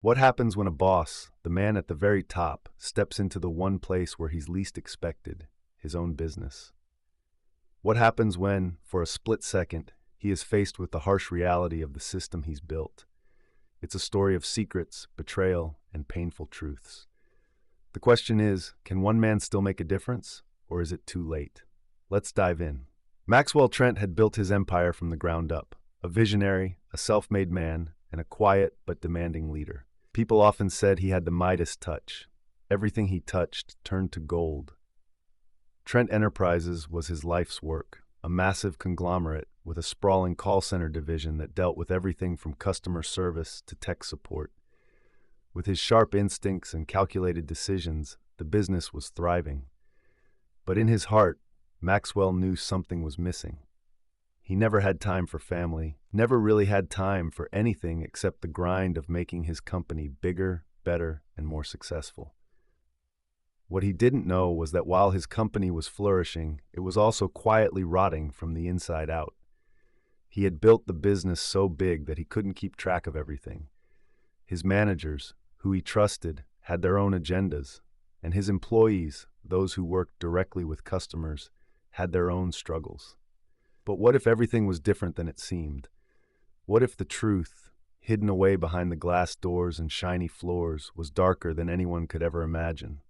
What happens when a boss, the man at the very top, steps into the one place where he's least expected, his own business? What happens when, for a split second, he is faced with the harsh reality of the system he's built? It's a story of secrets, betrayal, and painful truths. The question is, can one man still make a difference, or is it too late? Let's dive in. Maxwell Trent had built his empire from the ground up, a visionary, a self-made man, and a quiet but demanding leader. People often said he had the Midas touch. Everything he touched turned to gold. Trent Enterprises was his life's work, a massive conglomerate with a sprawling call center division that dealt with everything from customer service to tech support. With his sharp instincts and calculated decisions, the business was thriving. But in his heart, Maxwell knew something was missing. He never had time for family, never really had time for anything except the grind of making his company bigger, better, and more successful. What he didn't know was that while his company was flourishing, it was also quietly rotting from the inside out. He had built the business so big that he couldn't keep track of everything. His managers, who he trusted, had their own agendas, and his employees, those who worked directly with customers, had their own struggles. But what if everything was different than it seemed? What if the truth, hidden away behind the glass doors and shiny floors, was darker than anyone could ever imagine?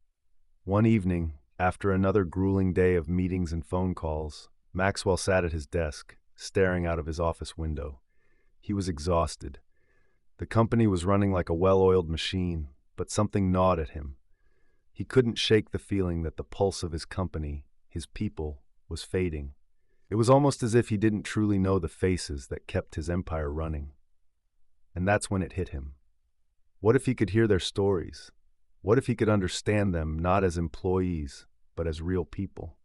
One evening, after another grueling day of meetings and phone calls, Maxwell sat at his desk, staring out of his office window. He was exhausted. The company was running like a well-oiled machine, but something gnawed at him. He couldn't shake the feeling that the pulse of his company, his people, was fading. It was almost as if he didn't truly know the faces that kept his empire running. And that's when it hit him. What if he could hear their stories? What if he could understand them not as employees, but as real people?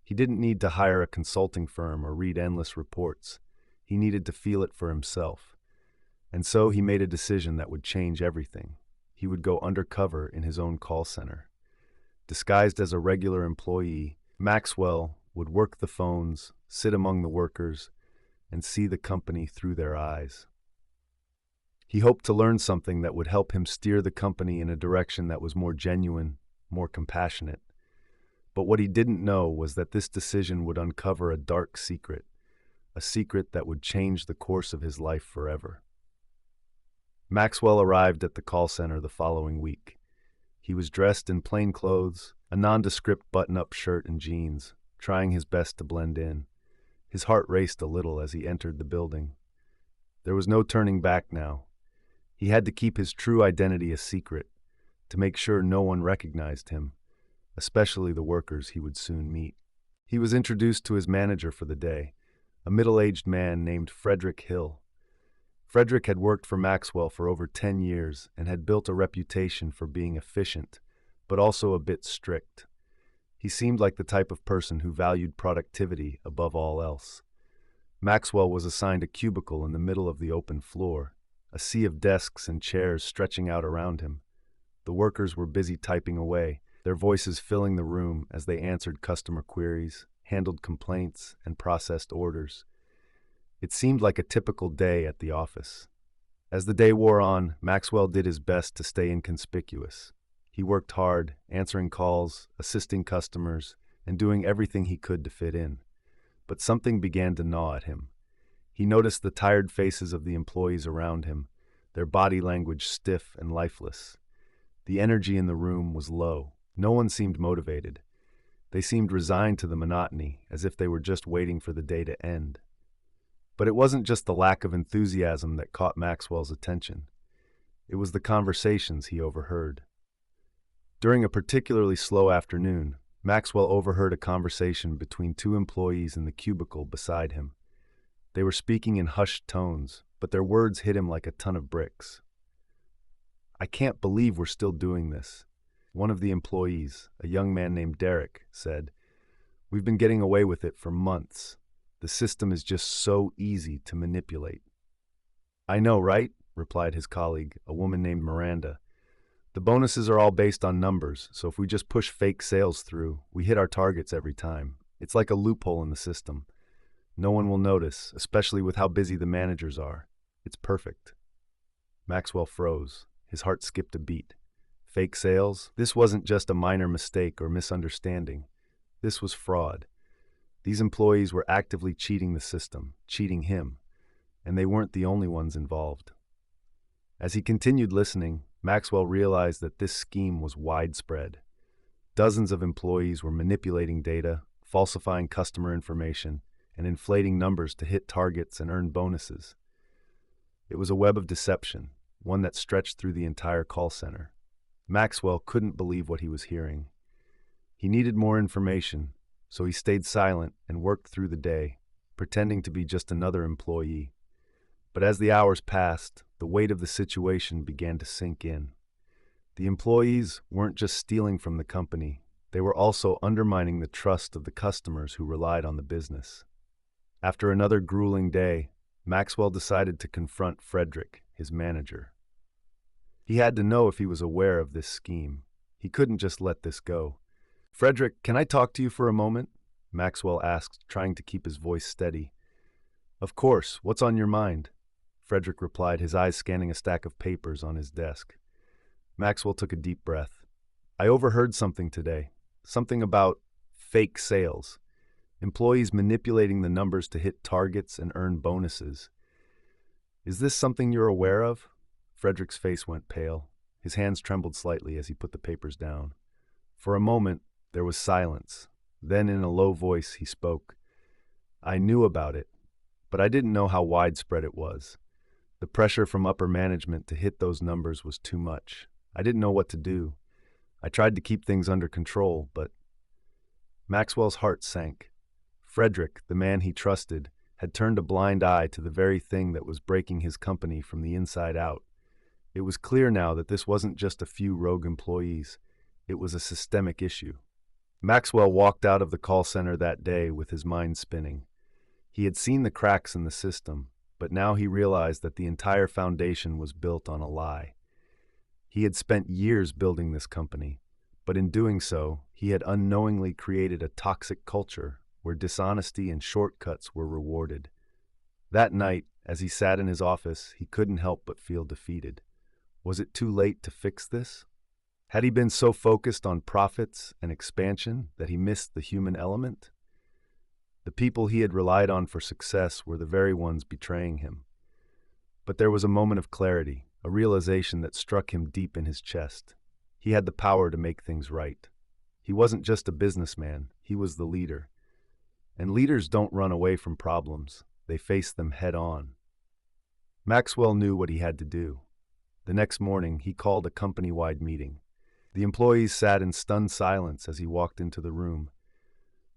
He didn't need to hire a consulting firm or read endless reports. He needed to feel it for himself. And so he made a decision that would change everything. He would go undercover in his own call center. Disguised as a regular employee, Maxwell would work the phones, sit among the workers, and see the company through their eyes. He hoped to learn something that would help him steer the company in a direction that was more genuine, more compassionate. But what he didn't know was that this decision would uncover a dark secret, a secret that would change the course of his life forever. Maxwell arrived at the call center the following week. He was dressed in plain clothes, a nondescript button-up shirt and jeans, trying his best to blend in. His heart raced a little as he entered the building. There was no turning back now. He had to keep his true identity a secret, to make sure no one recognized him, especially the workers he would soon meet. He was introduced to his manager for the day, a middle-aged man named Fredrick Hill. Fredrick had worked for Maxwell for over 10 years and had built a reputation for being efficient, but also a bit strict. He seemed like the type of person who valued productivity above all else. Maxwell was assigned a cubicle in the middle of the open floor, a sea of desks and chairs stretching out around him. The workers were busy typing away, their voices filling the room as they answered customer queries, handled complaints, and processed orders. It seemed like a typical day at the office. As the day wore on, Maxwell did his best to stay inconspicuous. He worked hard, answering calls, assisting customers, and doing everything he could to fit in. But something began to gnaw at him. He noticed the tired faces of the employees around him, their body language stiff and lifeless. The energy in the room was low. No one seemed motivated. They seemed resigned to the monotony, as if they were just waiting for the day to end. But it wasn't just the lack of enthusiasm that caught Maxwell's attention. It was the conversations he overheard. During a particularly slow afternoon, Maxwell overheard a conversation between two employees in the cubicle beside him. They were speaking in hushed tones, but their words hit him like a ton of bricks. "I can't believe we're still doing this," one of the employees, a young man named Derek, said. "We've been getting away with it for months. The system is just so easy to manipulate." "I know, right?" replied his colleague, a woman named Miranda. "The bonuses are all based on numbers, so if we just push fake sales through, we hit our targets every time. It's like a loophole in the system. No one will notice, especially with how busy the managers are. It's perfect." Maxwell froze. His heart skipped a beat. Fake sales? This wasn't just a minor mistake or misunderstanding. This was fraud. These employees were actively cheating the system, cheating him, and they weren't the only ones involved. As he continued listening, Maxwell realized that this scheme was widespread. Dozens of employees were manipulating data, falsifying customer information, and inflating numbers to hit targets and earn bonuses. It was a web of deception, one that stretched through the entire call center. Maxwell couldn't believe what he was hearing. He needed more information, so he stayed silent and worked through the day, pretending to be just another employee. But as the hours passed, the weight of the situation began to sink in. The employees weren't just stealing from the company, they were also undermining the trust of the customers who relied on the business. After another grueling day, Maxwell decided to confront Fredrick, his manager. He had to know if he was aware of this scheme. He couldn't just let this go. "Fredrick, can I talk to you for a moment?" Maxwell asked, trying to keep his voice steady. "Of course, what's on your mind?" Fredrick replied, his eyes scanning a stack of papers on his desk. Maxwell took a deep breath. "I overheard something today. Something about fake sales. Employees manipulating the numbers to hit targets and earn bonuses. Is this something you're aware of?" Fredrick's face went pale. His hands trembled slightly as he put the papers down. For a moment, there was silence. Then, in a low voice, he spoke. "I knew about it, but I didn't know how widespread it was. The pressure from upper management to hit those numbers was too much. I didn't know what to do. I tried to keep things under control, but..." Maxwell's heart sank. Fredrick, the man he trusted, had turned a blind eye to the very thing that was breaking his company from the inside out. It was clear now that this wasn't just a few rogue employees. It was a systemic issue. Maxwell walked out of the call center that day with his mind spinning. He had seen the cracks in the system, but now he realized that the entire foundation was built on a lie. He had spent years building this company, but in doing so, he had unknowingly created a toxic culture where dishonesty and shortcuts were rewarded. That night, as he sat in his office, he couldn't help but feel defeated. Was it too late to fix this? Had he been so focused on profits and expansion that he missed the human element? The people he had relied on for success were the very ones betraying him. But there was a moment of clarity, a realization that struck him deep in his chest. He had the power to make things right. He wasn't just a businessman, he was the leader. And leaders don't run away from problems, they face them head on. Maxwell knew what he had to do. The next morning, he called a company-wide meeting. The employees sat in stunned silence as he walked into the room.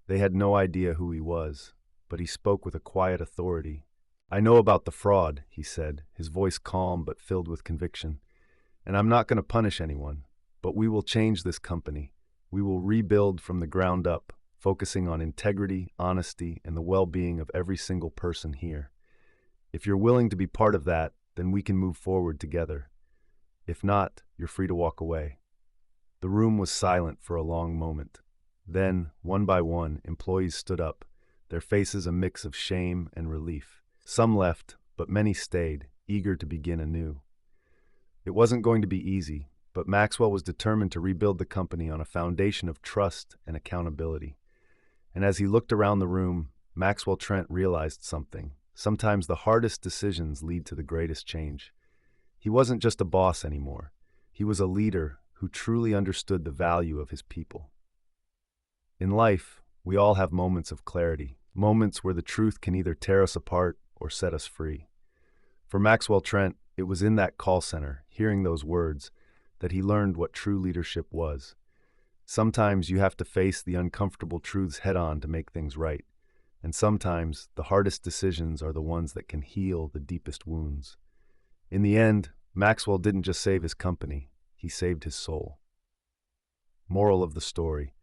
They had no idea who he was, but he spoke with a quiet authority. "I know about the fraud," he said, his voice calm but filled with conviction. "And I'm not going to punish anyone, but we will change this company. We will rebuild from the ground up, focusing on integrity, honesty, and the well-being of every single person here. If you're willing to be part of that, then we can move forward together. If not, you're free to walk away." The room was silent for a long moment. Then, one by one, employees stood up, their faces a mix of shame and relief. Some left, but many stayed, eager to begin anew. It wasn't going to be easy, but Maxwell was determined to rebuild the company on a foundation of trust and accountability. And as he looked around the room, Maxwell Trent realized something. Sometimes the hardest decisions lead to the greatest change. He wasn't just a boss anymore. He was a leader who truly understood the value of his people. In life, we all have moments of clarity, moments where the truth can either tear us apart or set us free. For Maxwell Trent, it was in that call center, hearing those words, that he learned what true leadership was. Sometimes you have to face the uncomfortable truths head-on to make things right, and sometimes the hardest decisions are the ones that can heal the deepest wounds. In the end, Maxwell didn't just save his company, he saved his soul. Moral of the story: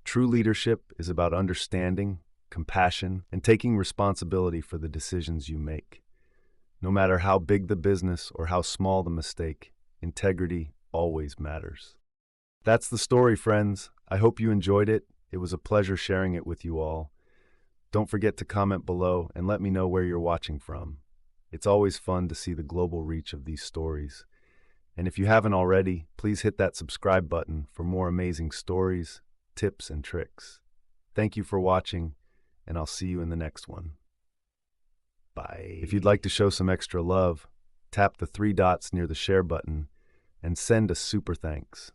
true leadership is about understanding, compassion, and taking responsibility for the decisions you make. No matter how big the business or how small the mistake, integrity always matters. That's the story, friends. I hope you enjoyed it. It was a pleasure sharing it with you all. Don't forget to comment below and let me know where you're watching from. It's always fun to see the global reach of these stories. And if you haven't already, please hit that subscribe button for more amazing stories, tips, and tricks. Thank you for watching, and I'll see you in the next one. Bye. If you'd like to show some extra love, tap the 3 dots near the share button and send a super thanks.